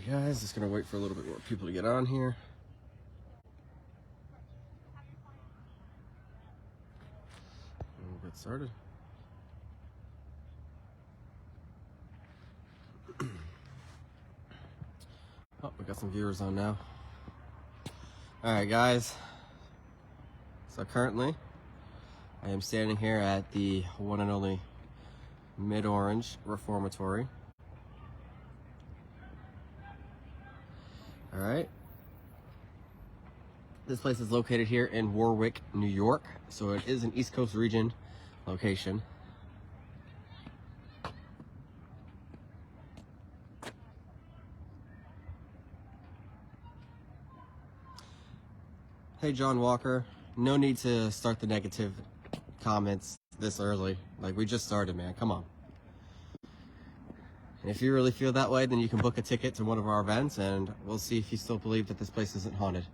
Guys, just gonna wait for a little bit more people to get on here. And we'll get started. Oh, we got some viewers on now. Alright guys, so currently I am standing here at the one and only Mid-Orange Reformatory. Alright, this place is located here in Warwick, New York, so it is an East Coast region location. Hey John Walker, no need to start the negative comments this early. Like, we just started, man, come on. And if you really feel that way, then you can book a ticket to one of our events and we'll see if you still believe that this place isn't haunted.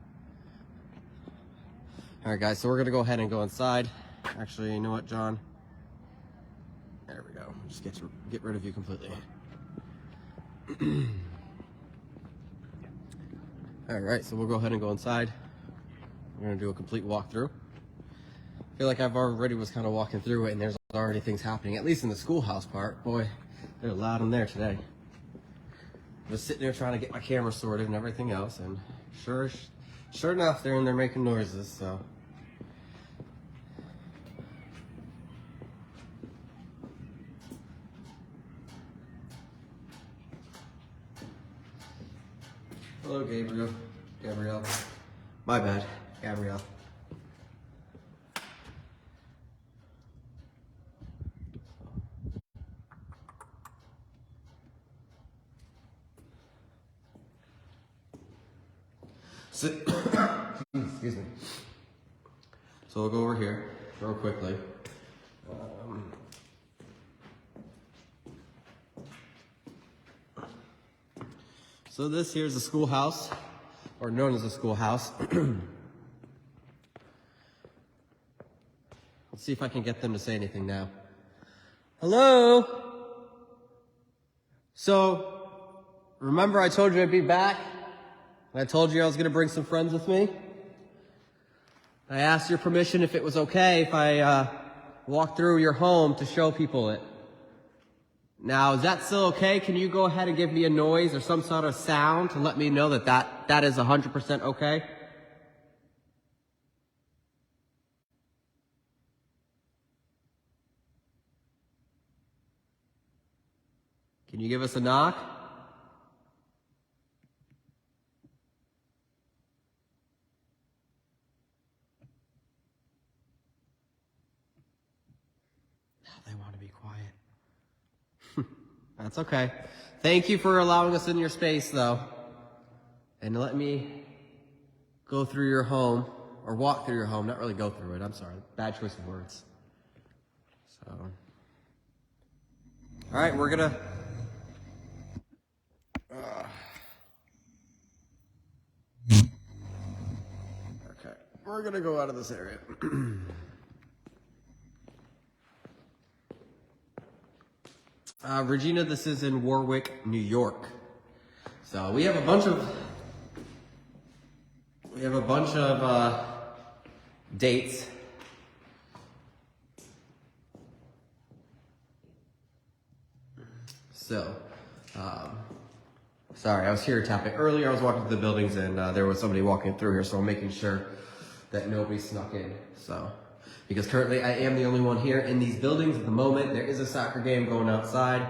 Alright guys, so we're gonna go ahead and go inside. Actually, you know what, John? There we go, just get rid of you completely. Alright, so we'll go ahead and go inside. We're gonna do a complete walkthrough. I feel like I've already was kind of walking through it and there's already things happening, at least in the schoolhouse part. Boy, they're loud in there today. Just sitting there trying to get my camera sorted and everything else, and sure enough, they're in there making noises, so. Hello, Gabrielle. My bad, Gabrielle. Excuse me. So we'll go over here real quickly. So this here is the schoolhouse, or known as the schoolhouse. Let's see if I can get them to say anything now. Hello? So, remember I told you I'd be back? I told you I was going to bring some friends with me. I asked your permission if it was okay if I walked through your home to show people it. Now, is that still okay? Can you go ahead and give me a noise or some sort of sound to let me know that is 100% okay? Can you give us a knock? They want to be quiet. That's okay. Thank you for allowing us in your space, though. And let me go through your home, or walk through your home, not really go through it, I'm sorry. Bad choice of words. So. Alright, we're gonna... Okay, we're gonna go out of this area. Regina, this is in Warwick, New York. So we have a bunch of dates. So, sorry, I was here tapping earlier. I was walking through the buildings and there was somebody walking through here, so I'm making sure that nobody snuck in. So. Because currently I am the only one here in these buildings at the moment. There is a soccer game going outside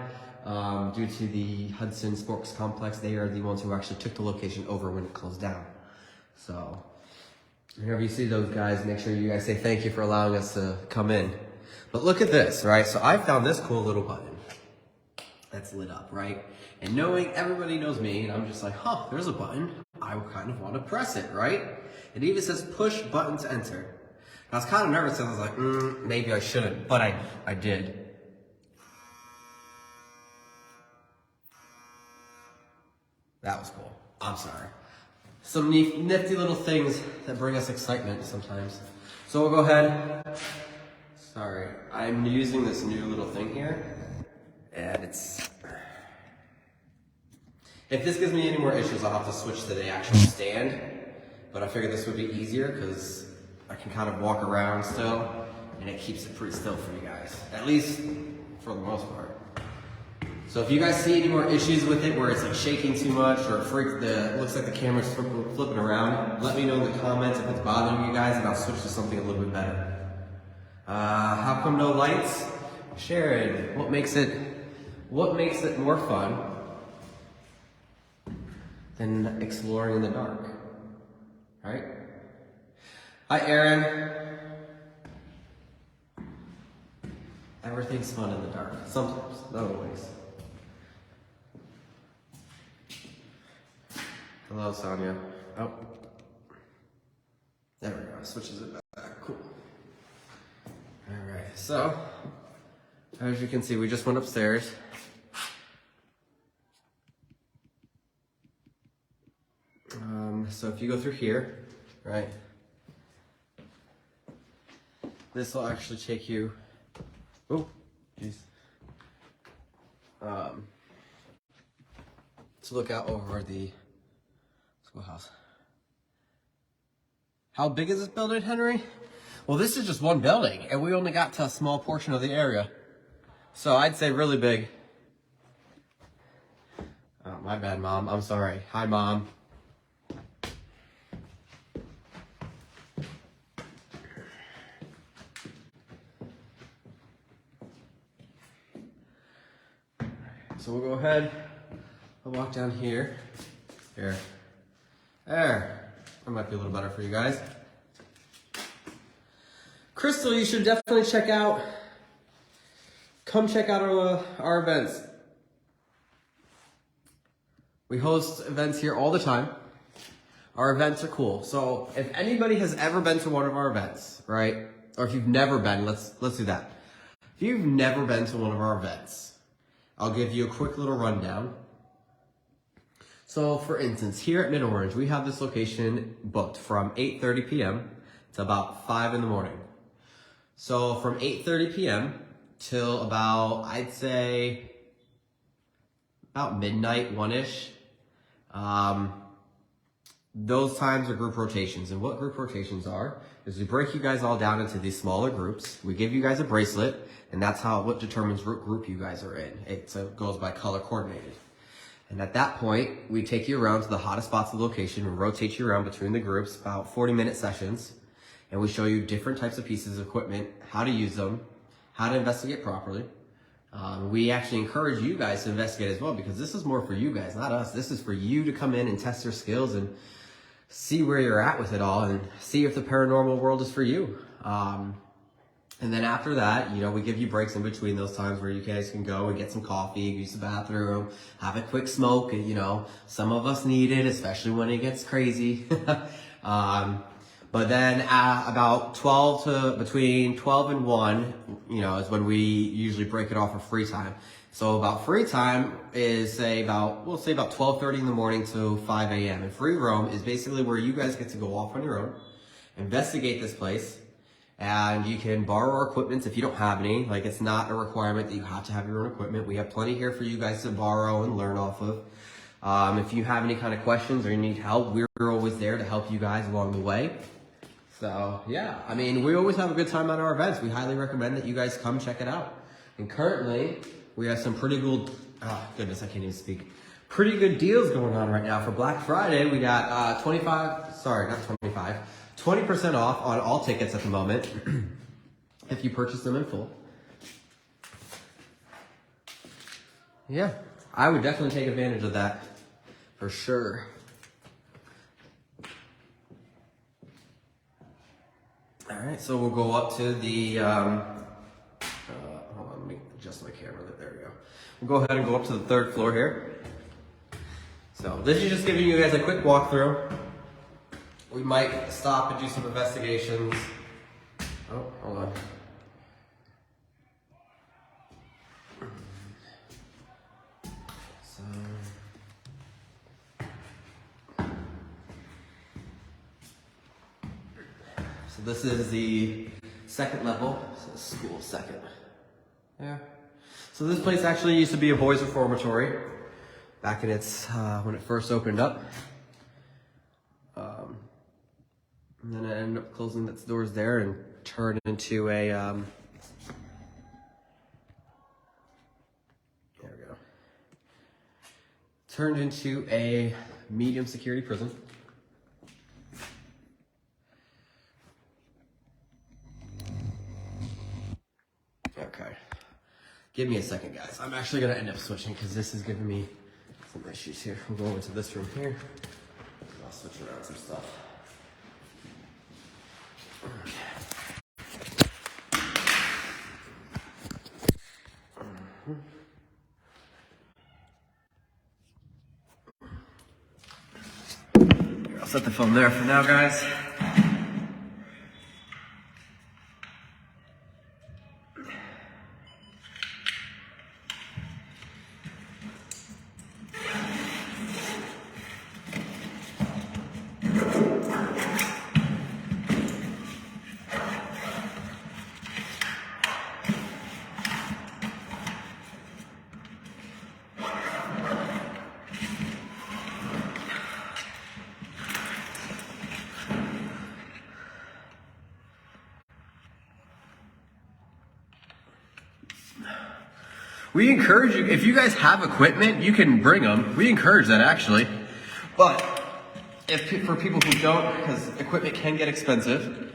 due to the Hudson Sports Complex. They are the ones who actually took the location over when it closed down. So whenever you see those guys, make sure you guys say thank you for allowing us to come in. But look at this, right? So I found this cool little button that's lit up, right? And knowing everybody knows me, and I'm just like, huh, there's a button. I kind of want to press it, right? It even says push button to enter. I was kind of nervous, and I was like, maybe I shouldn't, but I did. That was cool. I'm sorry. Some nifty little things that bring us excitement sometimes. So we'll go ahead. Sorry, I'm using this new little thing here, and If this gives me any more issues, I'll have to switch to the actual stand. But I figured this would be easier because I can kind of walk around still, and it keeps it pretty still for you guys, at least for the most part. So if you guys see any more issues with it, where it's like shaking too much, or it looks like the camera's flipping around, let me know in the comments if it's bothering you guys, and I'll switch to something a little bit better. How come no lights? Sharon, what makes it more fun than exploring in the dark? Right? Hi, Aaron. Everything's fun in the dark. Sometimes, not always. Hello, Sonia. Oh. There we go. Switches it back. Cool. Alright, so, as you can see, we just went upstairs. So if you go through here, right, this will actually take you, oh, jeez, to look out over the schoolhouse. How big is this building, Henry? Well, this is just one building, and we only got to a small portion of the area. So I'd say really big. Oh, my bad, Mom. I'm sorry. Hi, Mom. So we'll go ahead, I'll walk down here. Here. There. That might be a little better for you guys. Crystal, you should definitely come check out our events. We host events here all the time. Our events are cool. So if anybody has ever been to one of our events, right? Or if you've never been, let's do that. If you've never been to one of our events, I'll give you a quick little rundown. So for instance, here at Mid-Orange, we have this location booked from 8:30 p.m. to about 5 in the morning. So from 8:30 p.m. till about, I'd say, about midnight, 1-ish. Those times are group rotations. And what group rotations are is we break you guys all down into these smaller groups. We give you guys a bracelet, and that's what determines what group you guys are in. It goes by color coordinated. And at that point, we take you around to the hottest spots of the location and rotate you around between the groups, about 40-minute sessions. And we show you different types of pieces of equipment, how to use them, how to investigate properly. We actually encourage you guys to investigate as well, because this is more for you guys, not us. This is for you to come in and test your skills and see where you're at with it all and see if the paranormal world is for you. And then after that, we give you breaks in between those times where you guys can go and get some coffee, use the bathroom, have a quick smoke. And, some of us need it, especially when it gets crazy. But then about between 12 and 1, is when we usually break it off for free time. So about free time is we'll say about 12:30 in the morning to 5 a.m. And free roam is basically where you guys get to go off on your own, investigate this place, and you can borrow our equipment if you don't have any. Like, it's not a requirement that you have to have your own equipment. We have plenty here for you guys to borrow and learn off of. If you have any kind of questions or you need help, we're always there to help you guys along the way. So, yeah, we always have a good time at our events. We highly recommend that you guys come check it out. And currently, we have some pretty good, goodness, I can't even speak. Pretty good deals going on right now. For Black Friday, we got 20% off on all tickets at the moment if you purchase them in full. Yeah, I would definitely take advantage of that for sure. All right, so we'll go up to the, hold on, let me adjust my camera, there we go. We'll go ahead and go up to the 3rd floor here. So this is just giving you guys a quick walkthrough. We might stop and do some investigations. Oh, hold on. So this is the 2nd level, so school 2nd. Yeah. So this place actually used to be a boys' reformatory. back in its, when it first opened up. And then it ended up closing its doors there and turned into a, there we go. Turned into a medium security prison. Okay. Give me a second, guys. I'm actually gonna end up switching because this is giving me some issues here. I'm going into this room here. I'll switch around some stuff. I'll set the phone there for now, guys. We encourage you, if you guys have equipment, you can bring them. We encourage that actually. But if for people who don't, because equipment can get expensive,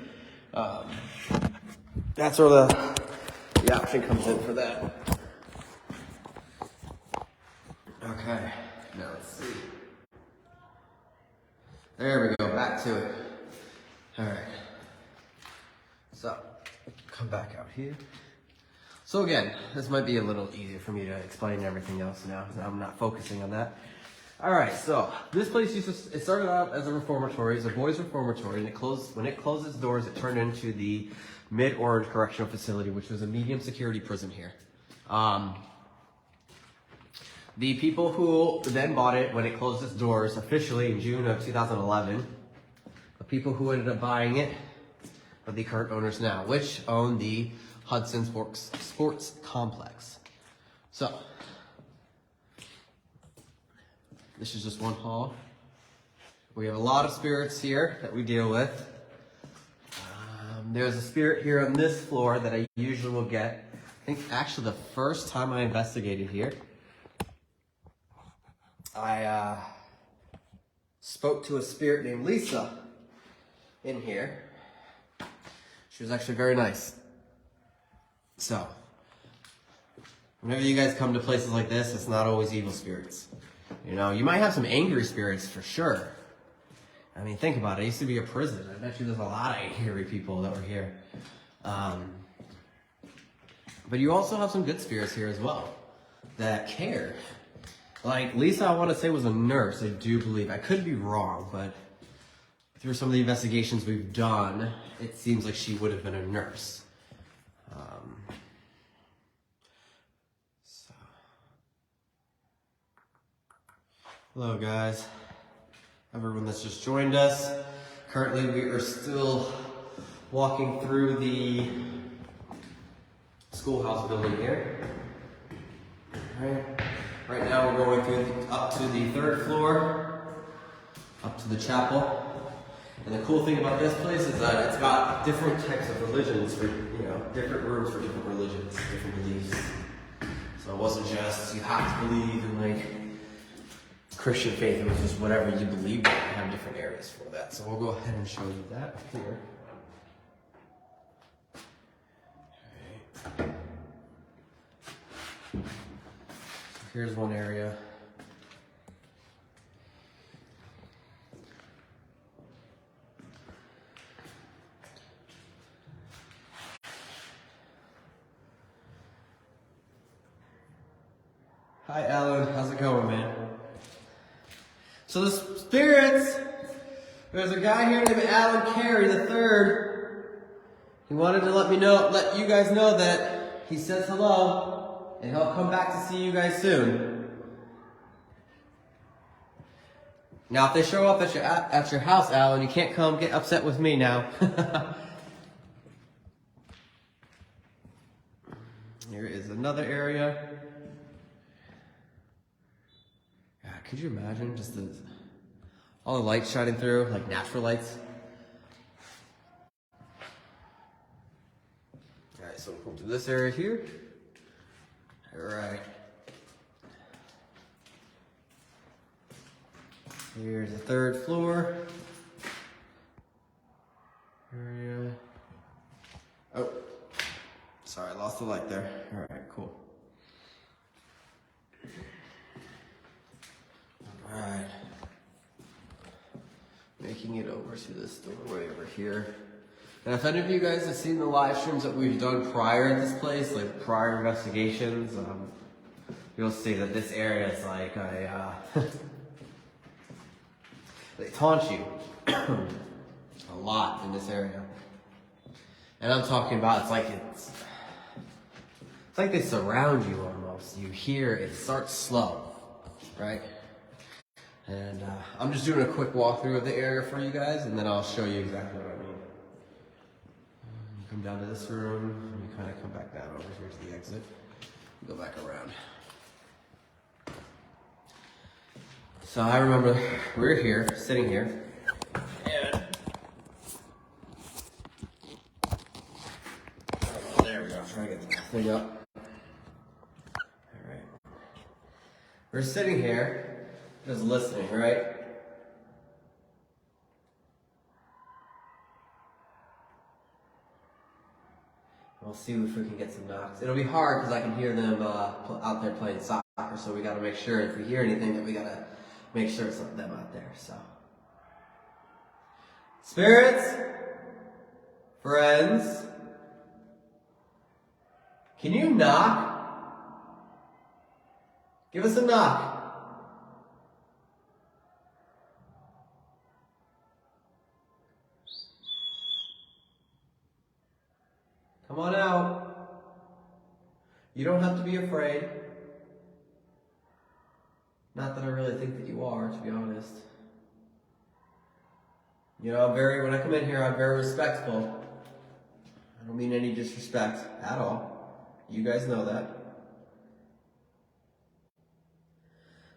that's where the option comes in for that. Okay, now let's see. There we go, back to it. All right. So, come back out here. So again, this might be a little easier for me to explain everything else now. I'm not focusing on that. All right, so this place it started out as a reformatory, as a boys' reformatory, and when it closed its doors, it turned into the Mid-Orange Correctional Facility, which was a medium security prison here. The people who then bought it when it closed its doors officially in June of 2011, the people who ended up buying it are the current owners now, which own the Hudson Sports Complex. So, this is just one hall. We have a lot of spirits here that we deal with. There's a spirit here on this floor that I usually will get. I think actually the first time I investigated here, I spoke to a spirit named Lisa in here. She was actually very nice. So, whenever you guys come to places like this, it's not always evil spirits. You know, you might have some angry spirits for sure. I mean, think about it. It used to be a prison. I bet you there's a lot of angry people that were here. But you also have some good spirits here as well that care. Like Lisa, I want to say was a nurse. I do believe. I could be wrong, but through some of the investigations we've done, it seems like she would have been a nurse. Hello guys, everyone that's just joined us. Currently we are still walking through the schoolhouse building here. Right now we're going up to the third floor, up to the chapel. And the cool thing about this place is that it's got different types of religions for, different rooms for different religions, different beliefs. So it wasn't just you have to believe in Christian faith, it was just whatever you believe in. I have different areas for that. So we'll go ahead and show you that here. Okay. So here's one area. Hi Alan, how's it going, man? So the spirits, there's a guy here named Alan Carey III. He wanted to let you guys know that he says hello, and he'll come back to see you guys soon. Now, if they show up at your house, Alan, you can't come get upset with me now. Here is another area. Could you imagine just all the lights shining through, like natural lights? All right, so we'll come to this area here. All right. Here's the third floor area. Oh, sorry, I lost the light there. All right, cool. All right. Making it over to this doorway over here. And if any of you guys have seen the live streams that we've done prior at this place, like prior investigations, you'll see that this area is like a, they taunt you a lot in this area. And I'm talking about, it's like they surround you almost. You hear it starts slow, right? And I'm just doing a quick walkthrough of the area for you guys, and then I'll show you exactly what I mean. You come down to this room, and you kind of come back down over here to the exit. Go back around. So I remember we were here, sitting here, and there we go. I'm trying to get the thing up. All right. We're sitting here, just listening, right? We'll see if we can get some knocks. It'll be hard because I can hear them out there playing soccer, so we got to make sure if we hear anything that we got to make sure it's not them out there, so. Spirits, friends, can you knock? Give us a knock. Come on out. You don't have to be afraid. Not that I really think that you are, to be honest. You know, when I come in here, I'm very respectful. I don't mean any disrespect at all. You guys know that.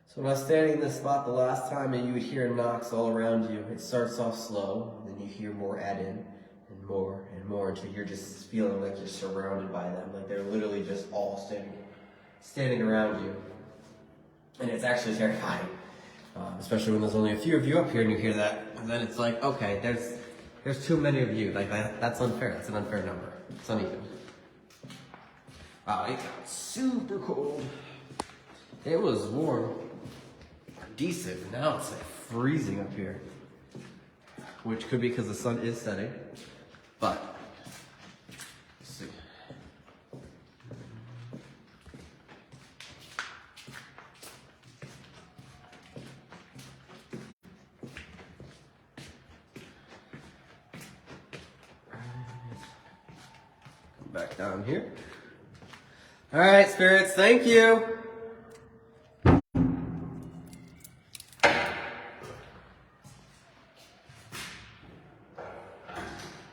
So when I was standing in this spot the last time and you would hear knocks all around you, it starts off slow, and then you hear more add in, and more until you're just feeling like you're surrounded by them. Like they're literally just all standing around you. And it's actually terrifying, especially when there's only a few of you up here and you hear that. And then it's like, okay, there's too many of you. Like that's unfair. That's an unfair number. It's uneven. Wow, it got super cold. It was warm, decent. But now it's like freezing up here, which could be because the sun is setting. But let's see. Back down here. All right, spirits, thank you.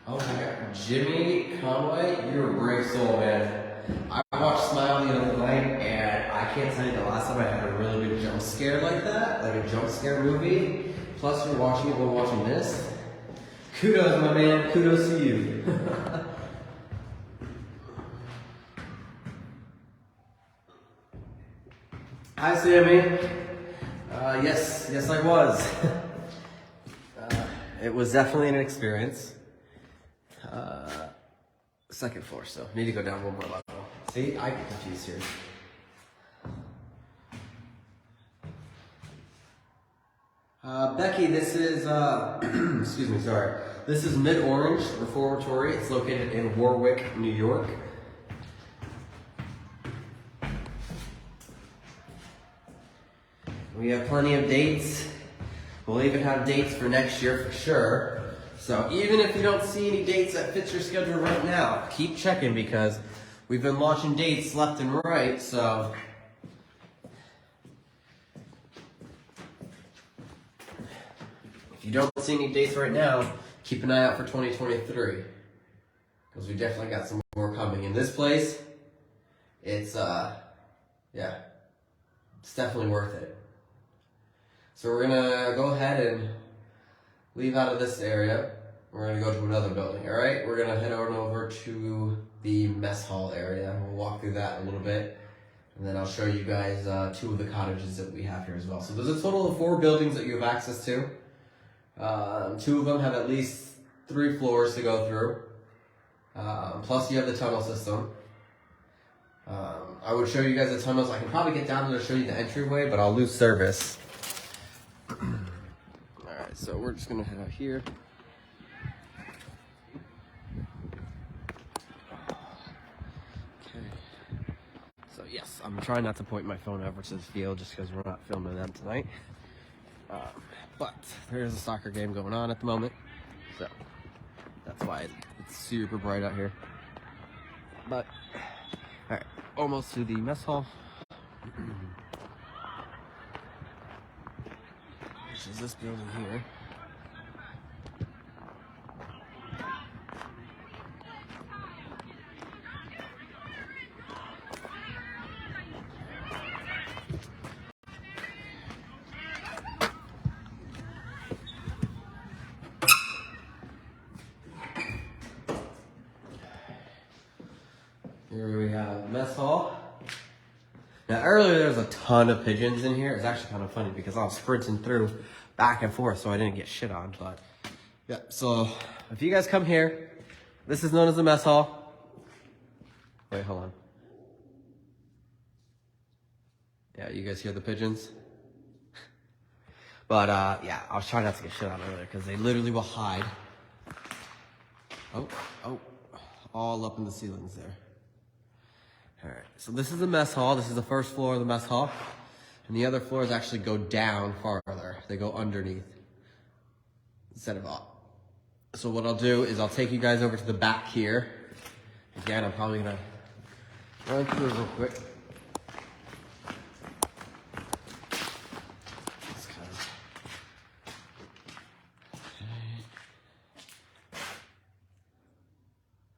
Oh my God, Jimmy Conway, you're a brave soul, man. I watched Smile the other night, and I can't tell you the last time I had a really big jump scare like that, like a jump scare movie. Plus, you're watching it while watching this. Kudos, my man. Kudos to you. Hi, Sammy. Yes, I was. It was definitely an experience. Second floor, so need to go down one more level. See, I get confused here. Becky, this is, excuse me, sorry. This is Mid-Orange Reformatory. It's located in Warwick, New York. We have plenty of dates. We'll even have dates for next year for sure. So even if you don't see any dates that fit your schedule right now, keep checking because we've been launching dates left and right, so. If you don't see any dates right now, keep an eye out for 2023. Because we definitely got some more coming. In this place, it's, yeah, it's definitely worth it. So we're gonna go ahead and leave out of this area. We're gonna go to another building, all right? We're gonna head on over to the mess hall area. We'll walk through that a little bit, and then I'll show you guys 2 of the cottages that we have here as well. So there's a total of 4 buildings that you have access to. 2 of them have at least 3 floors to go through. Plus you have the tunnel system. I would show you guys the tunnels. I can probably get down there to show you the entryway, but I'll lose service. Alright, so we're just gonna head out here. So yes, I'm trying not to point my phone over to the field just because we're not filming them tonight. But there's a soccer game going on at the moment, so that's why it's super bright out here. But all right, almost to the mess hall, which is this building here. Here we have mess hall. Now earlier there was a ton of pigeons in here. It's actually kind of funny because I was sprinting through back and forth so I didn't get shit on. But yeah, so if you guys come here, this is known as the mess hall. Wait, hold on. Yeah, you guys hear the pigeons? But yeah, I was trying not to get shit on earlier because they literally will hide. Oh, all up in the ceilings there. Alright, so this is the mess hall. This is the first floor of the mess hall. And the other floors actually go down farther. They go underneath instead of up. So what I'll do is I'll take you guys over to the back here. Again, I'm probably gonna run through real quick.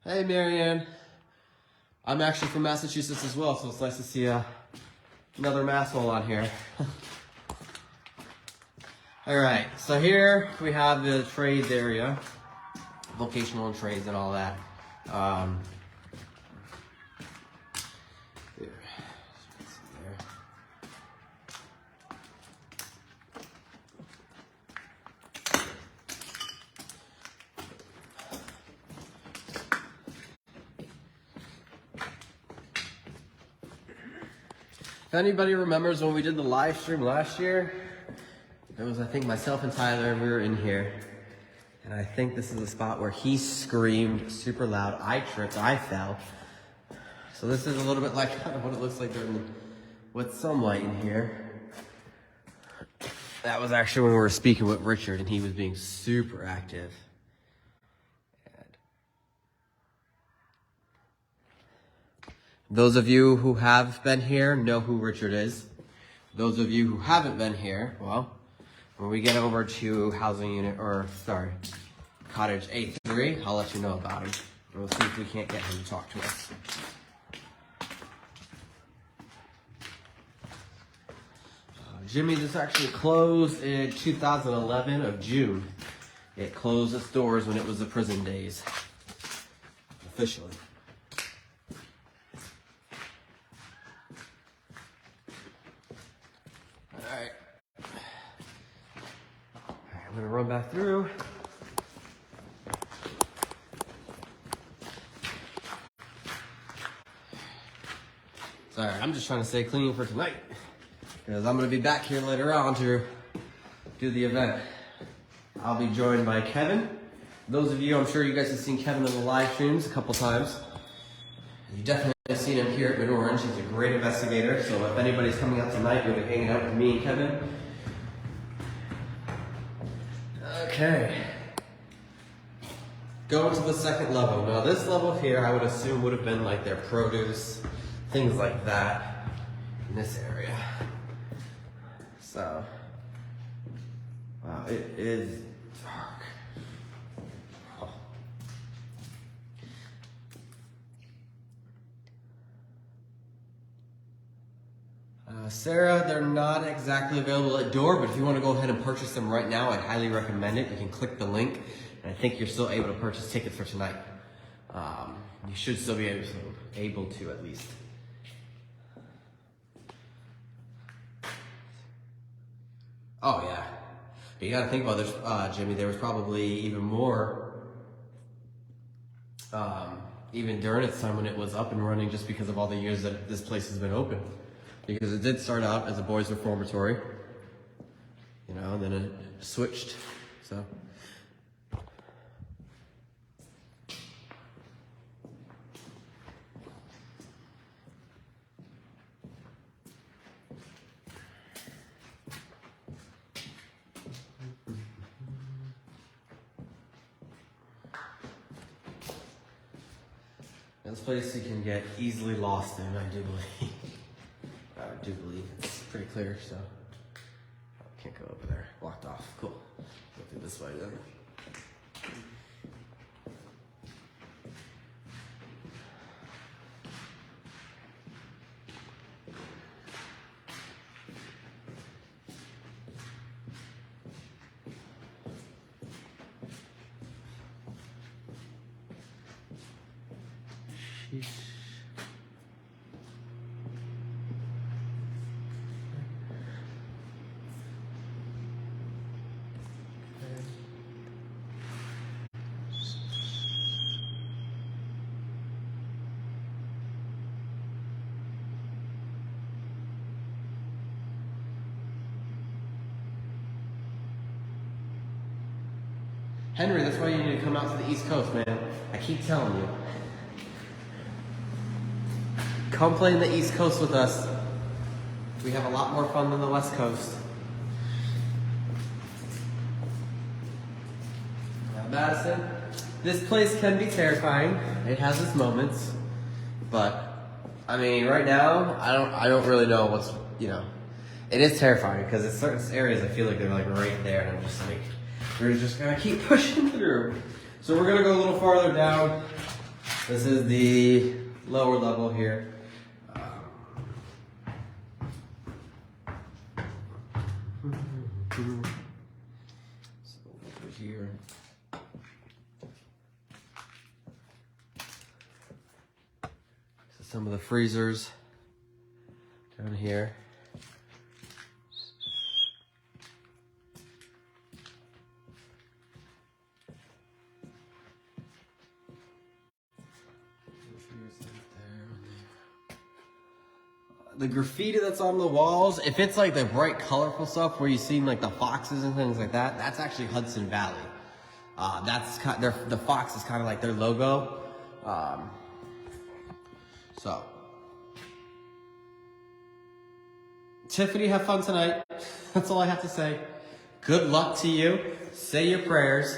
Hey, Marianne. I'm actually from Massachusetts as well, so it's nice to see another masshole on here. Alright, so here we have the trades area, vocational and trades and all that. Here. If anybody remembers when we did the live stream last year, it was, I think, myself and Tyler, and we were in here. And I think this is the spot where he screamed super loud. I tripped, I fell. So this is a little bit like kind of what it looks like with some light in here. That was actually when we were speaking with Richard, and he was being super active. Those of you who have been here know who Richard is. Those of you who haven't been here, well, when we get over to cottage A3, I'll let you know about him. We'll see if we can't get him to talk to us. Jimmy, this actually closed in 2011 of June. It closed its doors when it was the prison days, officially. I'm gonna run back through. Sorry, I'm just trying to stay clean for tonight because I'm gonna be back here later on to do the event. I'll be joined by Kevin. Those of you, I'm sure you guys have seen Kevin in the live streams a couple times. You definitely have seen him here at Mid Orange. He's a great investigator. So if anybody's coming out tonight, you'll be hanging out with me and Kevin. Okay. Going to the second level. Now this level here, I would assume would have been like their produce, things like that in this area. So, wow, it is dark. Oh. Sarah, they're not exactly available at door, but if you want to go ahead and purchase them right now, I'd highly recommend it. You can click the link, and I think you're still able to purchase tickets for tonight. You should still be able to at least. Oh yeah, but you got to think about this, Jimmy. There was probably even more, even during its time when it was up and running, just because of all the years that this place has been open. Because it did start out as a boys' reformatory, you know, and then it switched. So. This place you can get easily lost in, I do believe. I do believe it's pretty clear, so can't go over there. Blocked off. Cool. Go through this way then. Sheesh. Henry, that's why you need to come out to the East Coast, man. I keep telling you. Come play in the East Coast with us. We have a lot more fun than the West Coast. Now, Madison, this place can be terrifying. It has its moments, but I mean, right now, I don't really know what's, you know, it is terrifying because in certain areas I feel like they're like right there, and I'm just like, we're just gonna keep pushing through. So we're gonna go a little farther down. This is the lower level here. So over here. So some of the freezers down here. The graffiti that's on the walls, if it's like the bright, colorful stuff where you see like the foxes and things like that, that's actually Hudson Valley. The fox is kind of like their logo. So, Tiffany, have fun tonight. That's all I have to say. Good luck to you. Say your prayers.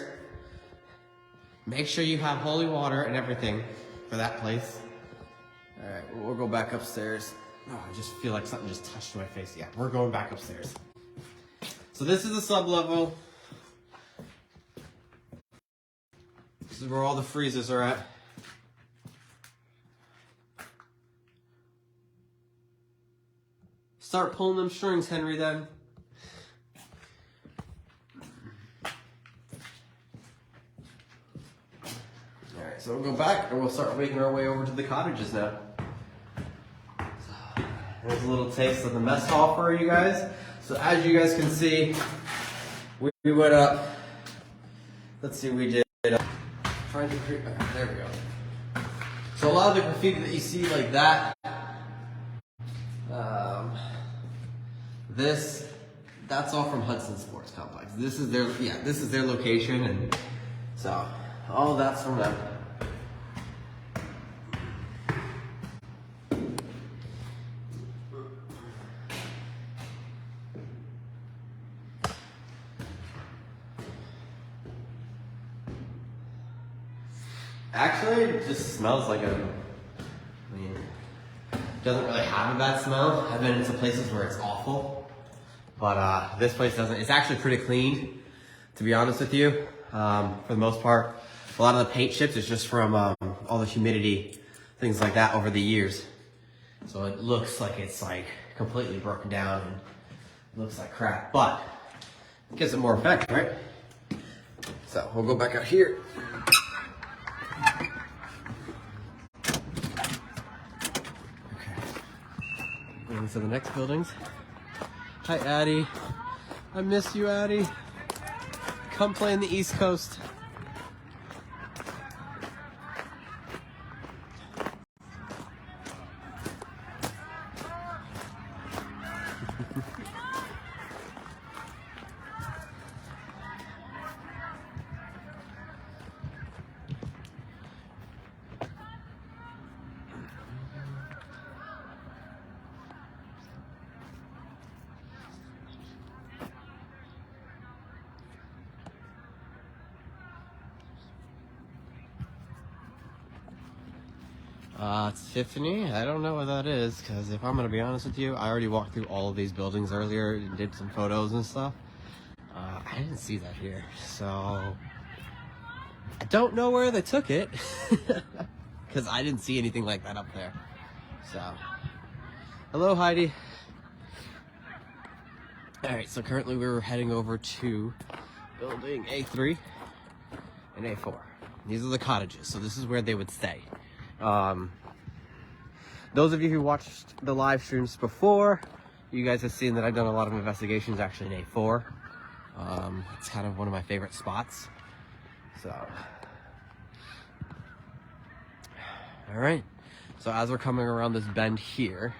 Make sure you have holy water and everything for that place. All right, we'll go back upstairs. Oh, I just feel like something just touched my face. Yeah, we're going back upstairs. So this is the sub-level. This is where all the freezers are at. Start pulling them strings, Henry, then. Alright, so we'll go back and we'll start making our way over to the cottages now. There's a little taste of the mess hall for you guys. So as you guys can see, we went up. Let's see, we did. Trying to create. There we go. So a lot of the graffiti that you see like that, that's all from Hudson Sports Complex. This is their location, and so all that's from them. Actually, it just smells like it doesn't really have a bad smell. I've been into places where it's awful, but this place doesn't. It's actually pretty clean, to be honest with you. For the most part, a lot of the paint chips is just from all the humidity, things like that over the years. So it looks like it's like completely broken down and looks like crap, but it gives it more effect, right? So we'll go back out here. Okay. Going to the next buildings. Hi, Addie. I miss you, Addie. Come play in the East Coast. It's Tiffany. I don't know what that is, because if I'm going to be honest with you, I already walked through all of these buildings earlier and did some photos and stuff. I didn't see that here, so I don't know where they took it, because I didn't see anything like that up there. So, hello, Heidi. Alright, so currently we're heading over to building A3 and A4. These are the cottages, so this is where they would stay. Those of you who watched the live streams before, you guys have seen that I've done a lot of investigations actually in A4. It's kind of one of my favorite spots. So, alright. So as we're coming around this bend here,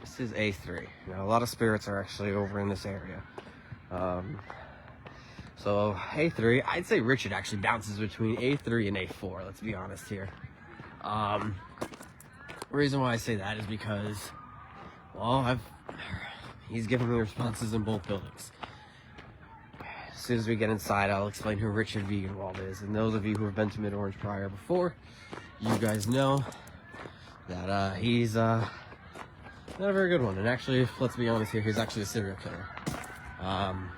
this is A3. Now a lot of spirits are actually over in this area. So A3, I'd say Richard actually bounces between A3 and A4, let's be honest here. The reason why I say that is because, well, he's given me responses in both buildings. As soon as we get inside, I'll explain who Richard Veganwald is. And those of you who have been to Mid-Orange prior before, you guys know that he's not a very good one. And actually, let's be honest here, he's actually a serial killer.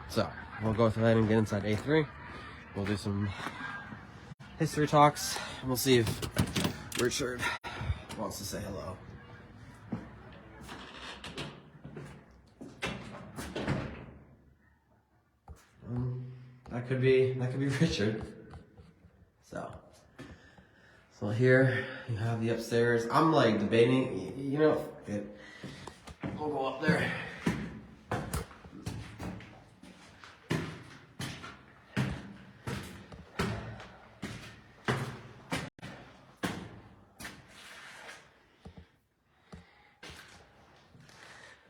So, we'll go ahead and get inside A3. We'll do some history talks, and we'll see if Richard wants to say hello. That could be Richard. So here you have the upstairs. I'm like debating, you know, we'll go up there.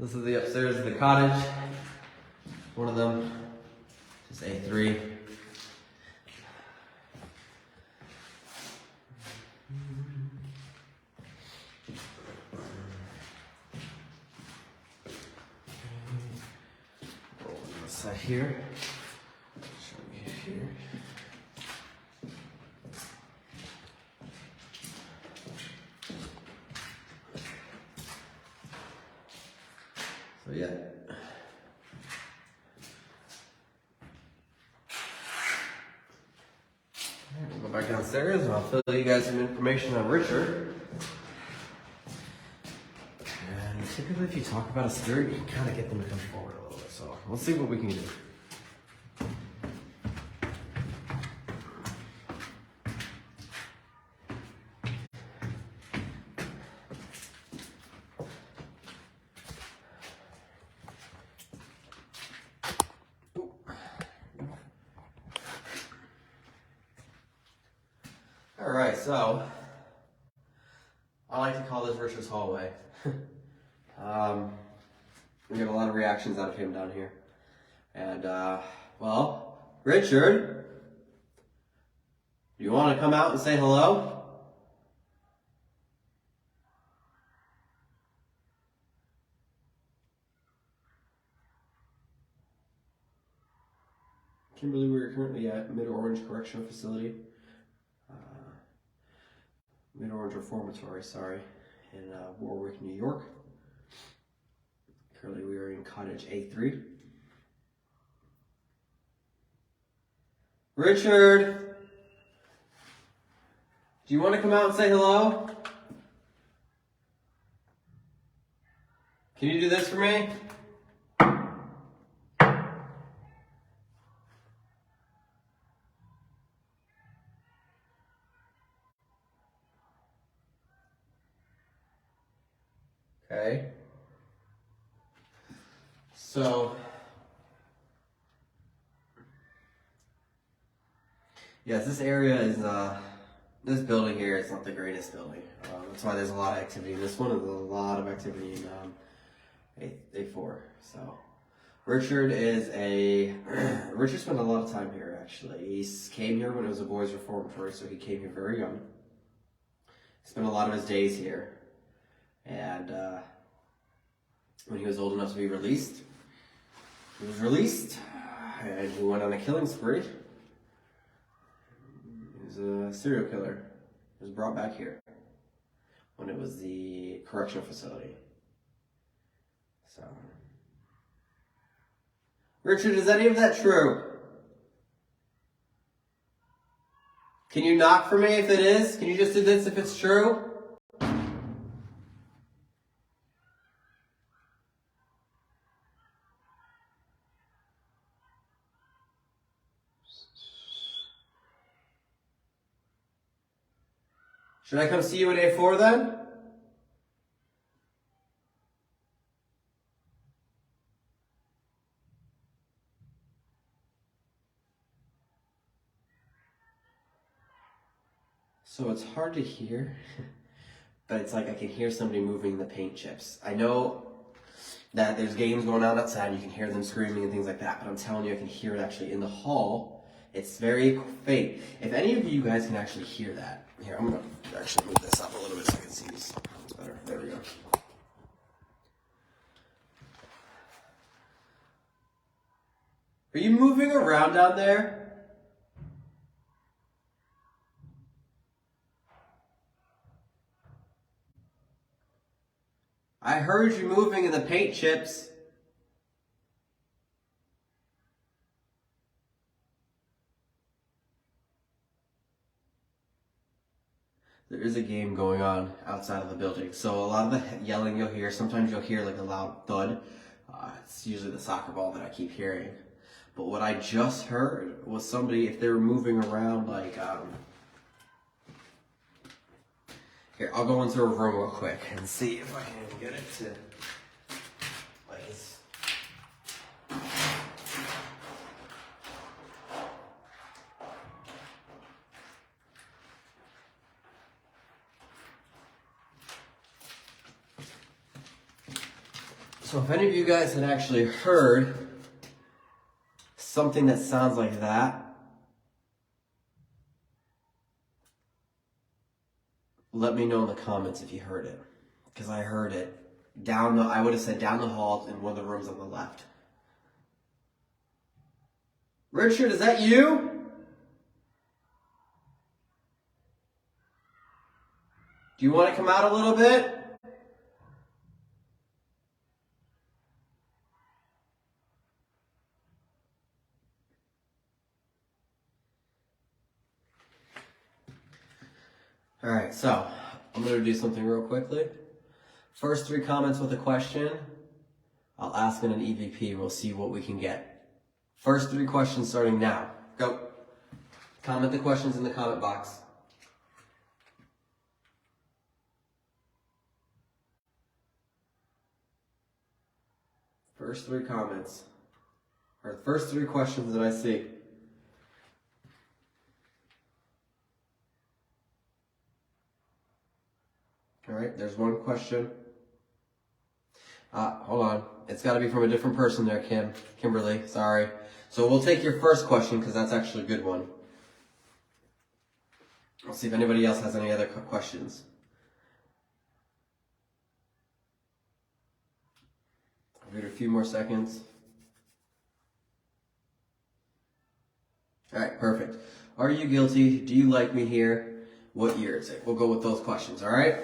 This is the upstairs of the cottage. One of them is A3. Roll on this side here. Show me here. So yeah. We'll go back downstairs and I'll fill you guys some information on Richard. And typically if you talk about a spirit, you can kind of get them to come forward a little bit. So we'll see what we can do. Alright, so I like to call this Richard's hallway. We get a lot of reactions out of him down here. And, well, Richard, do you want to come out and say hello? Kimberly, we are currently at Mid-Orange Correctional Facility. Mid-Orange Reformatory, sorry, in Warwick, New York. Currently we are in cottage A3. Richard! Do you want to come out and say hello? Can you do this for me? Okay. So, yes, this area is, this building here is not the greatest building. That's why there's a lot of activity. This one is a lot of activity in A4. So, Richard Richard spent a lot of time here, actually. He came here when it was a boys' reformatory, so he came here very young. Spent a lot of his days here. And when he was old enough to be released, he was released, and he went on a killing spree. He was a serial killer. He was brought back here when it was the correctional facility. So, Richard, is any of that true? Can you knock for me if it is? Can you just do this if it's true? Should I come see you at A4 then? So it's hard to hear, but it's like I can hear somebody moving the paint chips. I know that there's games going on outside, you can hear them screaming and things like that, but I'm telling you, I can hear it actually in the hall. It's very faint. If any of you guys can actually hear that, here, I'm gonna actually move this up a little bit so I can see these sounds better. There we go. Are you moving around down there? I heard you moving in the paint chips. There is a game going on outside of the building. So a lot of the yelling you'll hear, sometimes you'll hear like a loud thud. It's usually the soccer ball that I keep hearing. But what I just heard was somebody, if they were moving around like, here, I'll go into a room real quick and see if I can get it to, like, it's... So if any of you guys had actually heard something that sounds like that, let me know in the comments if you heard it, because I heard it I would have said down the hall in one of the rooms on the left. Richard, is that you? Do you want to come out a little bit? All right, so I'm going to do something real quickly. First 3 comments with a question, I'll ask in an EVP. We'll see what we can get. First 3 questions starting now. Go. Comment the questions in the comment box. First 3 comments. Or the first 3 questions that I see. All right, there's one question. Hold on. It's got to be from a different person there, Kimberly. Sorry. So we'll take your first question because that's actually a good one. I'll see if anybody else has any other questions. I'll wait a few more seconds. All right, perfect. Are you guilty? Do you like me here? What year is it? We'll go with those questions, all right?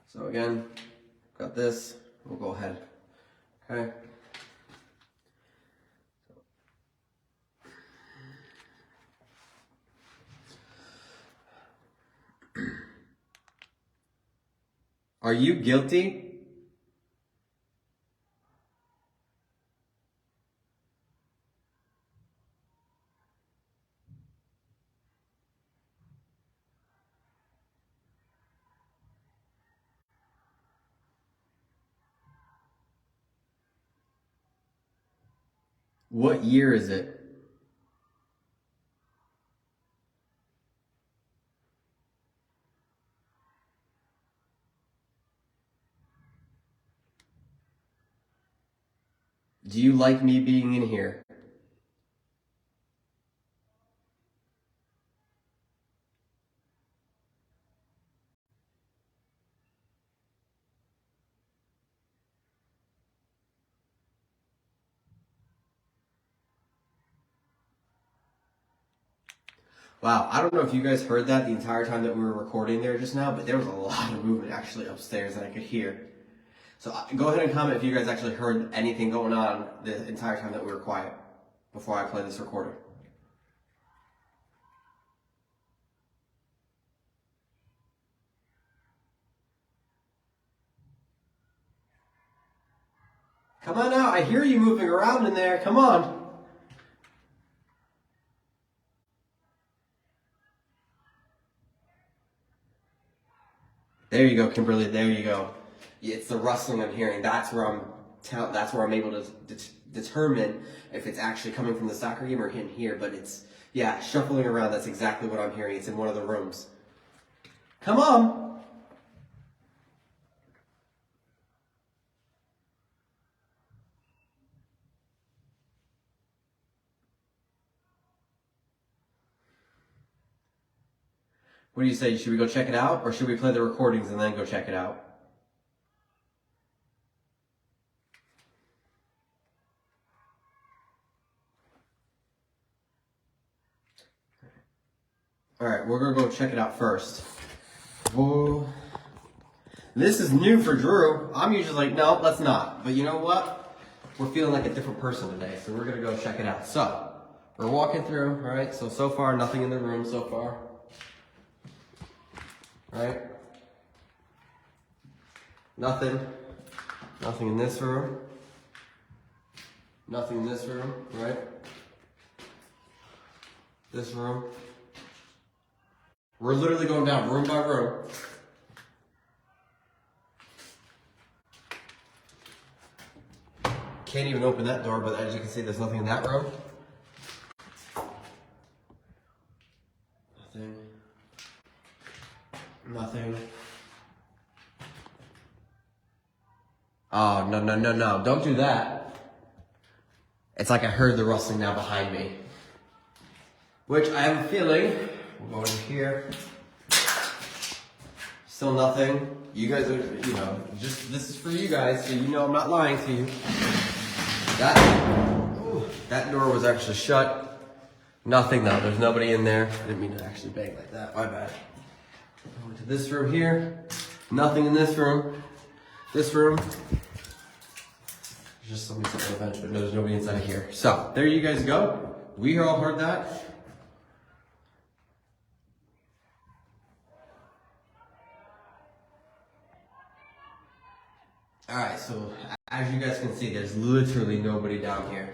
So again, got this. We'll go ahead. Okay. Are you guilty? What year is it? Do you like me being in here? Wow, I don't know if you guys heard that the entire time that we were recording there just now, but there was a lot of movement actually upstairs that I could hear. So go ahead and comment if you guys actually heard anything going on the entire time that we were quiet before I play this recording. Come on out, I hear you moving around in there, come on. There you go, Kimberly, there you go. It's the rustling I'm hearing, that's where I'm able to determine if it's actually coming from the soccer game or in here, but it's, yeah, shuffling around, that's exactly what I'm hearing, it's in one of the rooms. Come on. What do you say? Should we go check it out, or should we play the recordings and then go check it out? Alright, we're gonna go check it out first. Whoa. This is new for Drew. I'm usually like, no, let's not. But you know what? We're feeling like a different person today, so we're gonna go check it out. So, we're walking through, alright? So far, nothing in the room so far. Right? Nothing. Nothing in this room. Nothing in this room, right? This room. We're literally going down room by room. Can't even open that door, but as you can see, there's nothing in that room. Nothing. Nothing. Oh, no. Don't do that. It's like I heard the rustling now behind me. Which I have a feeling, we'll go in here. Still nothing. You guys are, just, this is for you guys, so you know I'm not lying to you. That door was actually shut. Nothing though, there's nobody in there. I didn't mean to actually bang like that, my bad. Going to this room here. Nothing in this room. This room. There's just somebody sitting on the bench, but no, there's nobody inside of here. So, there you guys go. We all heard that. Alright, so as you guys can see, there's literally nobody down here.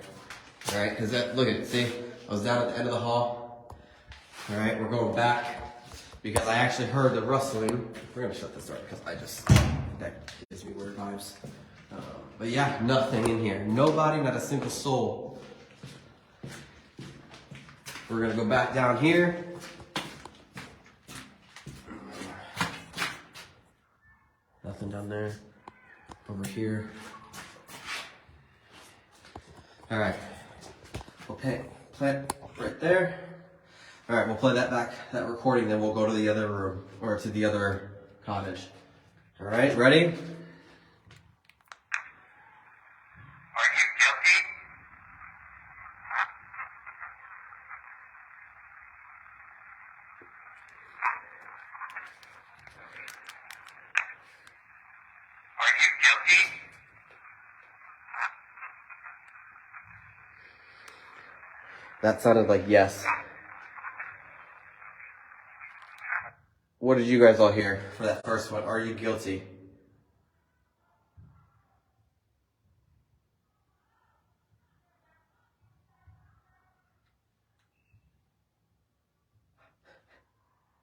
Alright, because look at it, see? I was down at the end of the hall. Alright, we're going back because I actually heard the rustling. We're going to shut this door because that gives me weird vibes. But yeah, nothing in here. Nobody, not a single soul. We're going to go back down here. Nothing down there. Over here. Alright. We'll play it right there. Alright, we'll play that that recording, then we'll go to the other room, or to the other cottage. Alright, ready? That sounded like yes. What did you guys all hear for that first one? Are you guilty?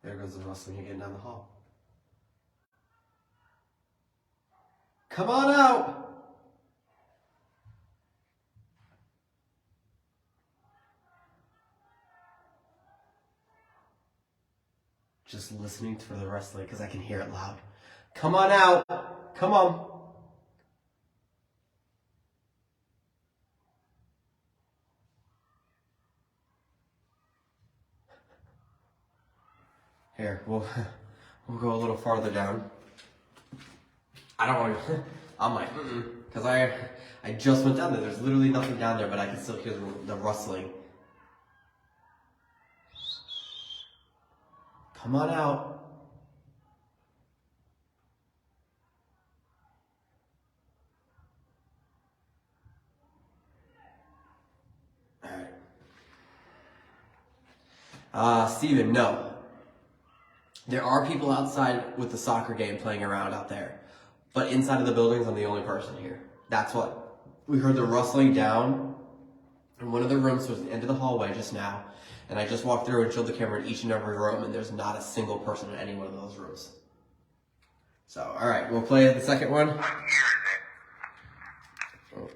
There goes the rustling again down the hall. Come on out! just listening to the wrestling because I can hear it loud. Come on out. Come on. Here, we'll go a little farther down. I don't want to, I'm like, because I just went down there. There's literally nothing down there, but I can still hear the rustling. Come on out. All right. Steven, no. There are people outside with the soccer game playing around out there. But inside of the buildings, I'm the only person here. That's what. We heard the rustling down in one of the rooms towards the end of the hallway just now. And I just walked through and showed the camera in each and every room, and there's not a single person in any one of those rooms. So, all right, we'll play the second one. What year is it? Oh. Are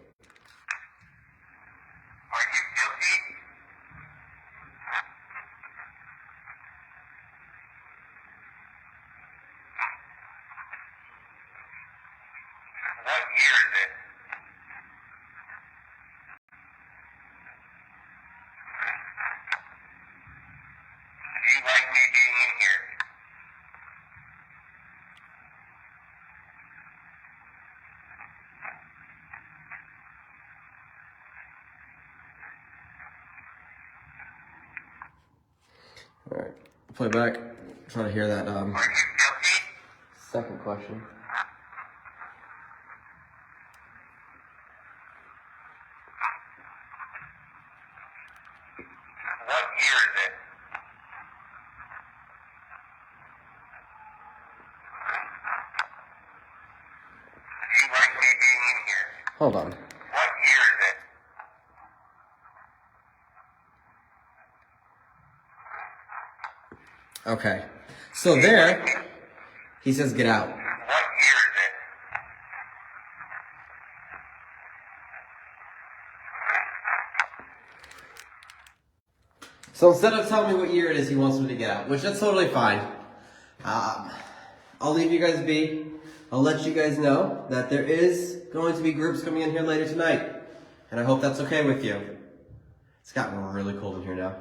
you guilty? What year is it? Do you like me being in here? All right, play back. Try to hear that Are you guilty? second question. What year is it? Do you like me being in here? Hold on. What year is it? Okay. So there, he says get out. What year is it? So instead of telling me what year it is, he wants me to get out, which that's totally fine. I'll leave you guys be. I'll let you guys know that there is going to be groups coming in here later tonight. And I hope that's okay with you. It's gotten really cold in here now.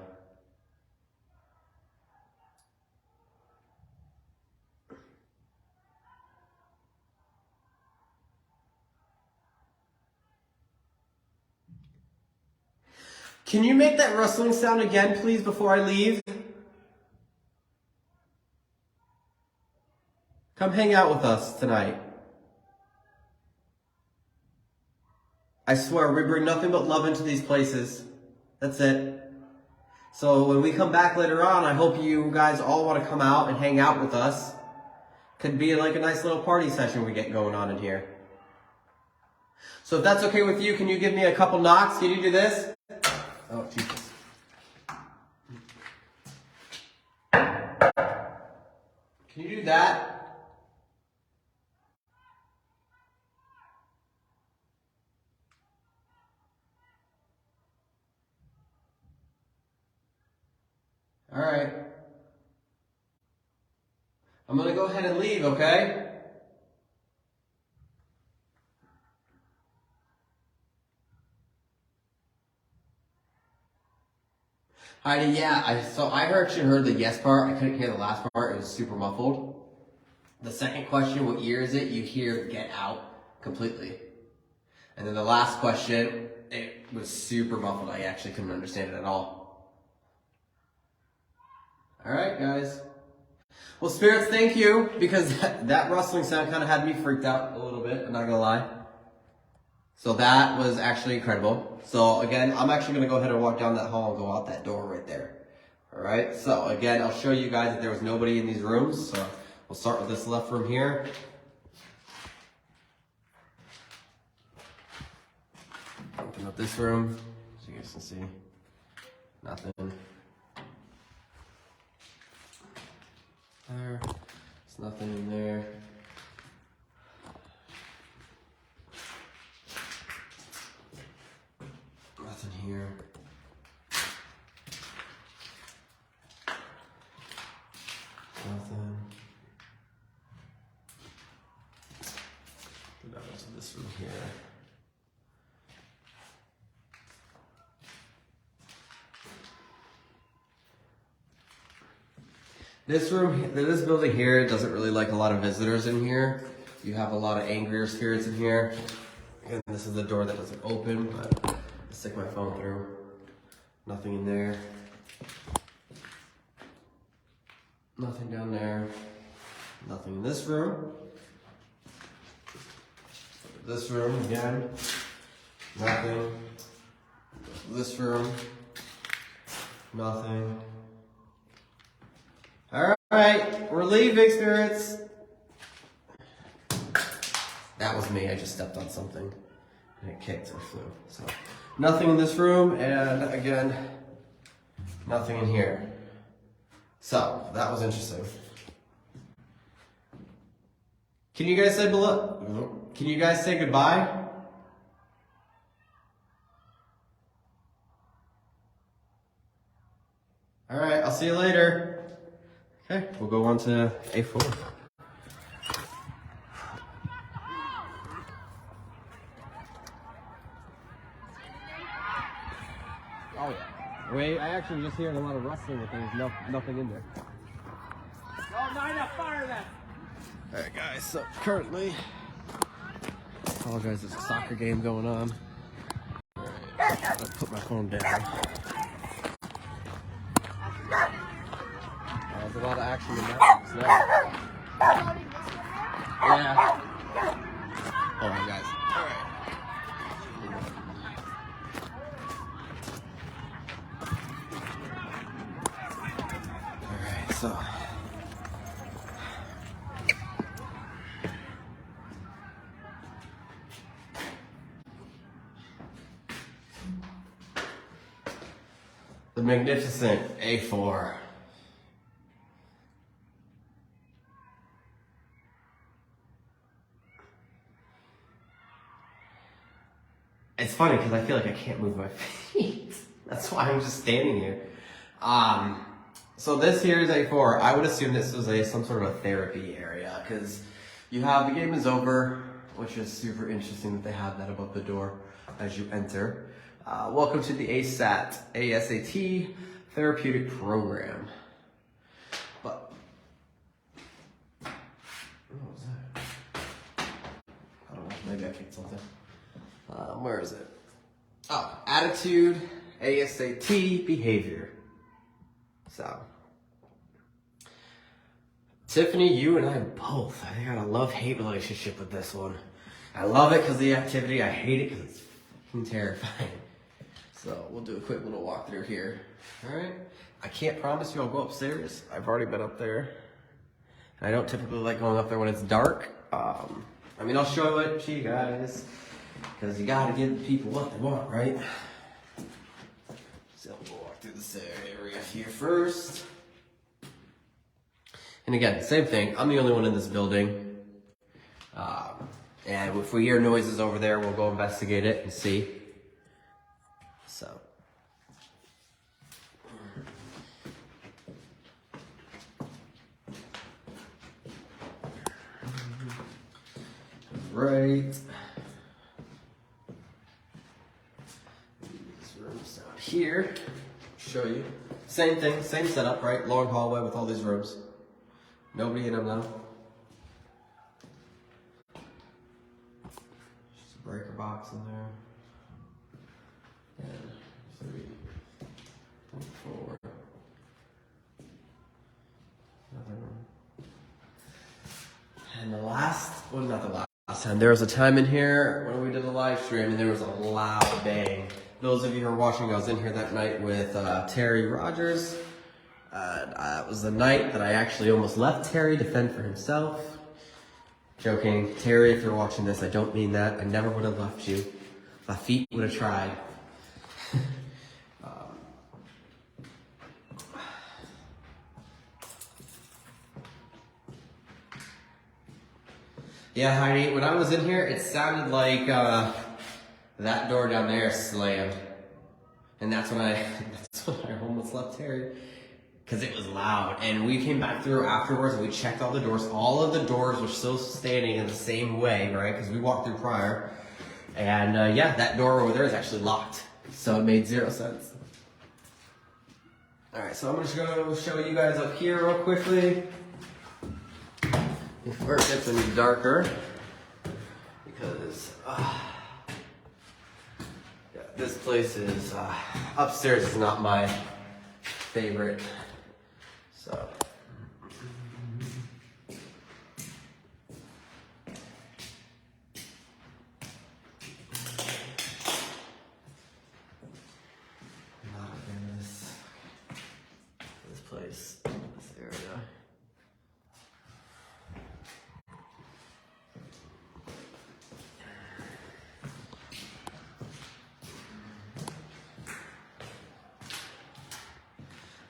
Can you make that rustling sound again, please, before I leave? Come hang out with us tonight. I swear, we bring nothing but love into these places. That's it. So when we come back later on, I hope you guys all want to come out and hang out with us. Could be like a nice little party session we get going on in here. So if that's okay with you, can you give me a couple knocks? Can you do this? Oh, Jesus. Can you do that? All right. I'm going to go ahead and leave, okay? Heidi, yeah, I actually heard the yes part. I couldn't hear the last part. It was super muffled. The second question, what year is it? You hear get out completely. And then the last question, it was super muffled. I actually couldn't understand it at all. All right, guys. Well, spirits, thank you, because that rustling sound kind of had me freaked out a little bit, I'm not going to lie. So that was actually incredible. So again, I'm actually going to go ahead and walk down that hall and go out that door right there. All right. So again, I'll show you guys that there was nobody in these rooms. So we'll start with this left room here. Open up this room so you guys can see nothing. There. There's nothing in there. Nothing here. Nothing. Go down into this room here. This building here doesn't really like a lot of visitors in here. You have a lot of angrier spirits in here. And this is the door that doesn't open, but I stick my phone through. Nothing in there. Nothing down there. Nothing in this room. This room again. Nothing. This room. Nothing. Alright, we're leaving, spirits. That was me, I just stepped on something and it kicked or flew. So, nothing in this room, and again, nothing in here. So, that was interesting. Can you guys say below? Can you guys say goodbye? Alright, I'll see you later. Okay, we'll go on to A4. Oh yeah. Wait, I actually just heard a lot of rustling, but there's nothing in there. Oh, nine up, fire that! Alright guys, so currently, apologize, there's a soccer game going on. Alright, I'll put my phone down. There's a lot of action in that one. Yeah. Hold on, guys. Alright, so. The magnificent A4. It's funny because I feel like I can't move my feet. That's why I'm just standing here. So this here is A4. I would assume this was some sort of a therapy area because you have the game is over, which is super interesting that they have that above the door as you enter. Welcome to the ASAT therapeutic program. But what was that? I don't know. Maybe I kicked something. Where is it? Oh, attitude, ASAT, behavior. So, Tiffany, you and I both. I think I got a love-hate relationship with this one. I love it because of the activity. I hate it because it's fucking terrifying. So, we'll do a quick little walkthrough here. Alright? I can't promise you I'll go upstairs. I've already been up there. And I don't typically like going up there when it's dark. I mean, I'll show it to you guys. Because you gotta give the people what they want, right? So we'll walk through this area here first. And again, same thing. I'm the only one in this building. And if we hear noises over there, we'll go investigate it and see. So. Right. Here, show you. Same thing, same setup, right? Long hallway with all these rooms. Nobody in them now. Just a breaker box in there. And 3, 4. Another room. And the last, well, not the last time. There was a time in here when we did a live stream and there was a loud bang. Those of you who are watching, I was in here that night with Terry Rogers. It was the night that I actually almost left Terry to fend for himself. Joking. Terry, if you're watching this, I don't mean that. I never would have left you. My feet would have tried. Yeah, Heidi, when I was in here, it sounded like that door down there slammed. And that's when I almost left Terry. because it was loud. And we came back through afterwards and we checked all the doors. All of the doors were still standing in the same way, right? Because we walked through prior. And yeah, that door over there is actually locked. So it made 0 sense. Alright, so I'm going to go show you guys up here real quickly. Before it gets any darker. Because yeah, this place is, upstairs is not my favorite. So. Not a fan of this place, this area.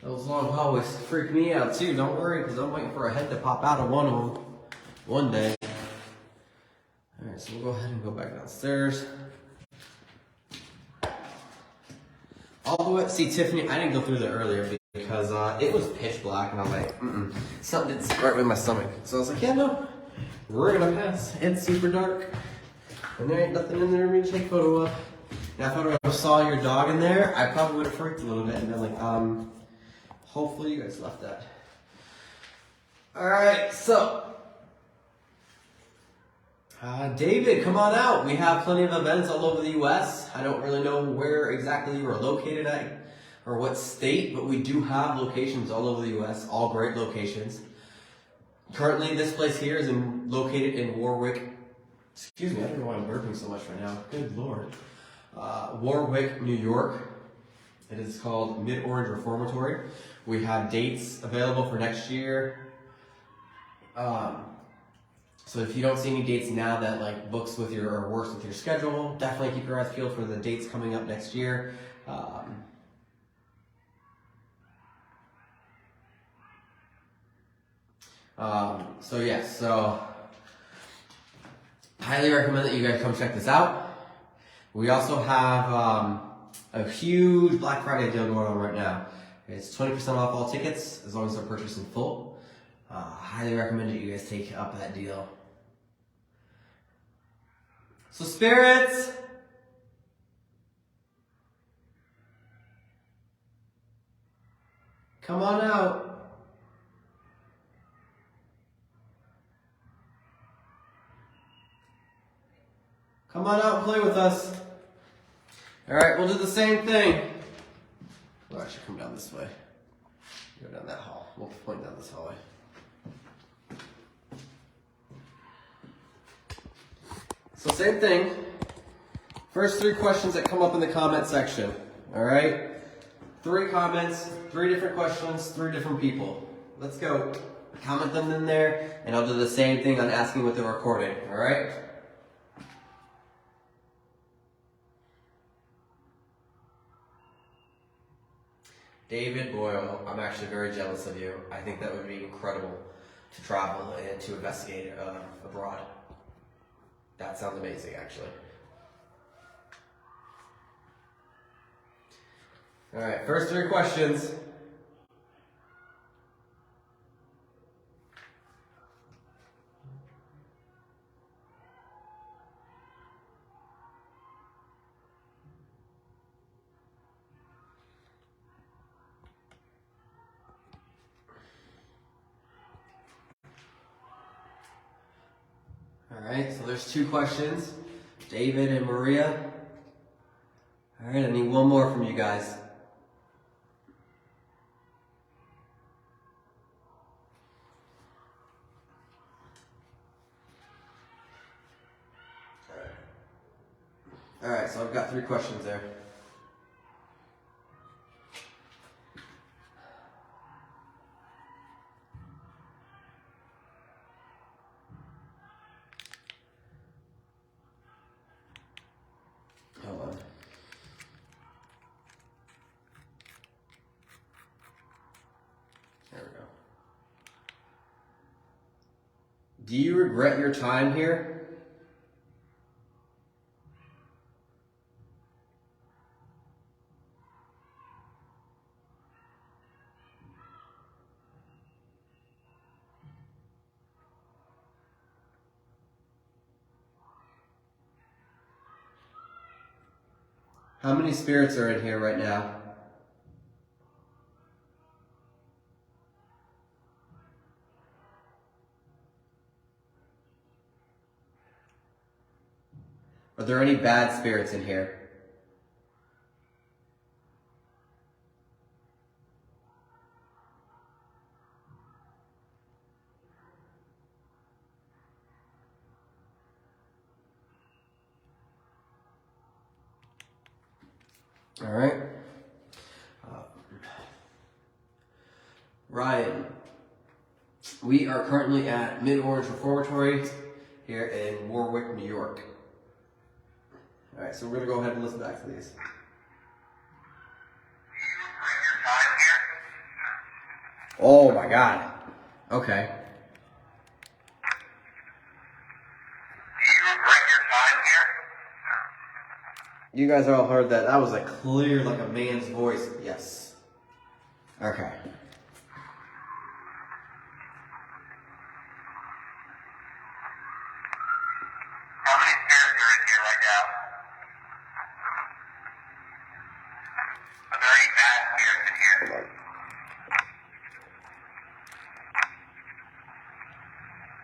Those long hallways freak me out too. Don't worry, because I'm waiting for a head to pop out of one of them one day. Alright, so we'll go ahead and go back downstairs. All the way, see Tiffany, I didn't go through there earlier because it was pitch black and I was like, something didn't sit right with my stomach. So I was like, yeah, no, we're gonna pass. It's super dark. And there ain't nothing in there for me to take a photo of. Now if I would have saw your dog in there, I probably would have freaked a little bit and been like, hopefully you guys left that. Alright, so David, come on out. We have plenty of events all over the US. I don't really know where exactly you are located at or what state, but we do have locations all over the US, all great locations. Currently, this place here is located in Warwick. Excuse me, I don't know why I'm burping so much right now. Good Lord. Warwick, New York. It is called Mid-Orange Reformatory. We have dates available for next year. So if you don't see any dates now that like books with your or works with your schedule, definitely keep your eyes peeled for the dates coming up next year. So yes, so highly recommend that you guys come check this out. We also have a huge Black Friday deal going on right now. It's 20% off all tickets as long as they're purchased in full. Highly recommend that you guys take up that deal. So spirits, come on out. Come on out and play with us. Alright, we'll do the same thing. We'll actually come down this way. Go down that hall. We'll point down this hallway. So same thing. First 3 questions that come up in the comment section. Alright? 3 comments, 3 different questions, 3 different people. Let's go. Comment them in there, and I'll do the same thing on asking with the recording. Alright? David Boyle, I'm actually very jealous of you. I think that would be incredible to travel and to investigate abroad. That sounds amazing, actually. All right, first 3 questions. All right, so there's 2 questions. David and Maria. All right, I need one more from you guys. All right, so I've got 3 questions there. Hold on. There we go. Do you regret your time here? How many spirits are in here right now? Are there any bad spirits in here? All right. Ryan, we are currently at Mid-Orange Reformatory here in Warwick, New York. All right, so we're going to go ahead and listen back to these. Do you bring your time here? Oh my God. Okay. Do you bring your time here? You guys all heard that. That was like clear, like a man's voice. Yes. Okay. How many spirits are in here right now? Are there any bad spirits in here? Hold on.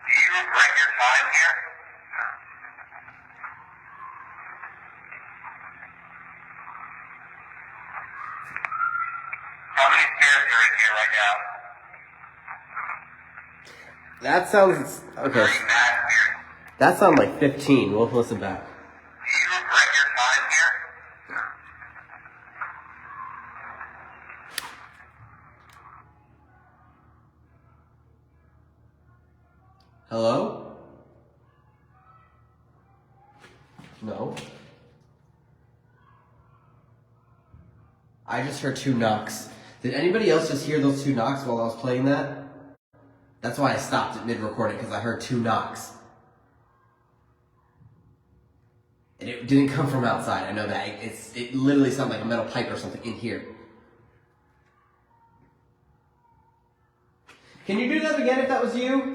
Do you bring your time here? How many spirits are in here right now? That sounds okay. Very bad spirits. That sounds like 15. We'll listen back. Do you bring your time here? Hello? No. I just heard 2 knocks. Did anybody else just hear those 2 knocks while I was playing that? That's why I stopped at mid-recording, because I heard 2 knocks. And it didn't come from outside, I know that. It literally sounded like a metal pipe or something in here. Can you do that again if that was you?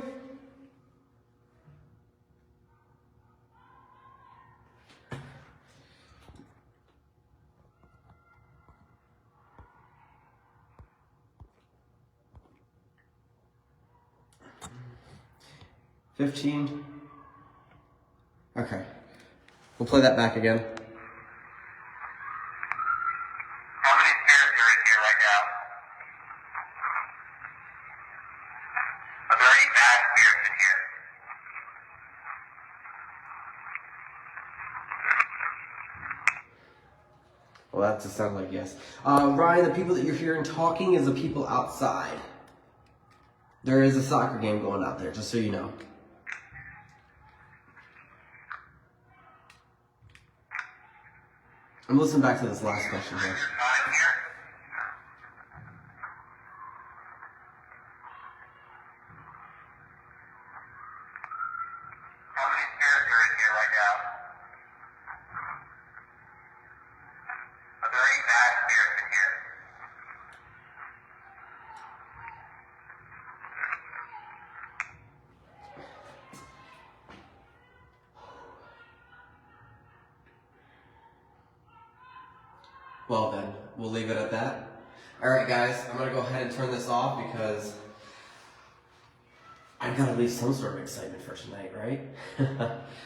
$15. Okay. We'll play that back again. How many spirits are in here right now? Are there any bad spirits in here? Well, that just sounds like yes. Ryan, the people that you're hearing talking is the people outside. There is a soccer game going out there, just so you know. I'm listening back to this last question here. Your time here? How many spirits are in here right now? Are there any bad spirits in here? Well then, we'll leave it at that. Alright guys, I'm going to go ahead and turn this off because I've got to leave some sort of excitement for tonight, right?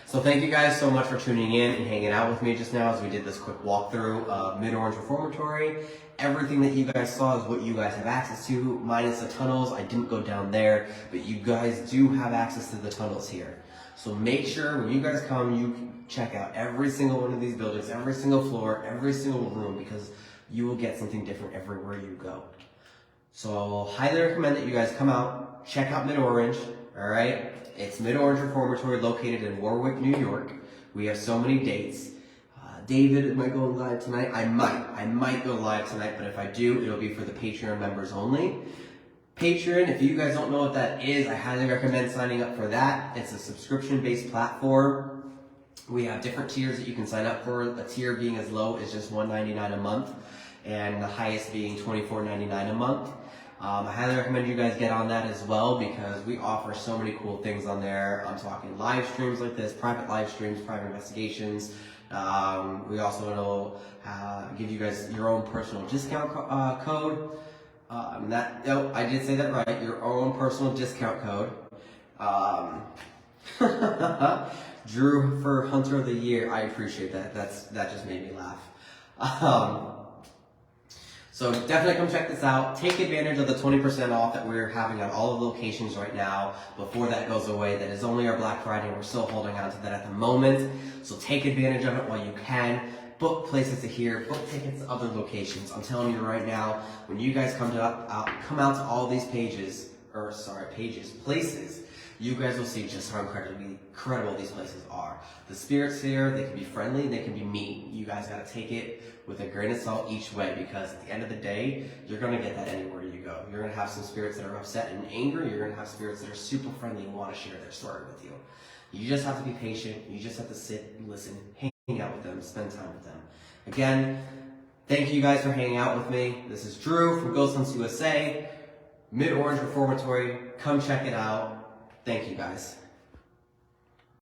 So thank you guys so much for tuning in and hanging out with me just now as we did this quick walkthrough of Mid-Orange Reformatory. Everything that you guys saw is what you guys have access to, minus the tunnels. I didn't go down there, but you guys do have access to the tunnels here. So make sure when you guys come, you check out every single one of these buildings, every single floor, every single room, because you will get something different everywhere you go. So highly recommend that you guys come out, check out Mid-Orange, all right? It's Mid-Orange Reformatory located in Warwick, New York. We have so many dates. David, am I going live tonight? I might go live tonight, but if I do, it'll be for the Patreon members only. Patreon, if you guys don't know what that is, I highly recommend signing up for that. It's a subscription-based platform. We have different tiers that you can sign up for. The tier being as low as just $1.99 a month, and the highest being $24.99 a month. I highly recommend you guys get on that as well because we offer so many cool things on there. I'm talking live streams like this, private live streams, private investigations, We also will give you guys your own personal discount code. I did say that right. Your own personal discount code. Drew for Hunter of the Year. I appreciate that. That just made me laugh. So definitely come check this out. Take advantage of the 20% off that we're having on all the locations right now before that goes away. That is only our Black Friday, and we're still holding on to that at the moment. So take advantage of it while you can. Book places to here, book tickets to other locations. I'm telling you right now, when you guys come out to all these places, you guys will see just how incredible these places are. The spirits here, they can be friendly, they can be mean. You guys gotta take it with a grain of salt each way, because at the end of the day, you're gonna get that anywhere you go. You're gonna have some spirits that are upset and angry. You're gonna have spirits that are super friendly and wanna share their story with you. You just have to be patient. You just have to sit and listen, hang out with them, spend time with them. Again, thank you guys for hanging out with me. This is Drew from Ghost Hunts USA, Mid-Orange Reformatory. Come check it out. Thank you guys.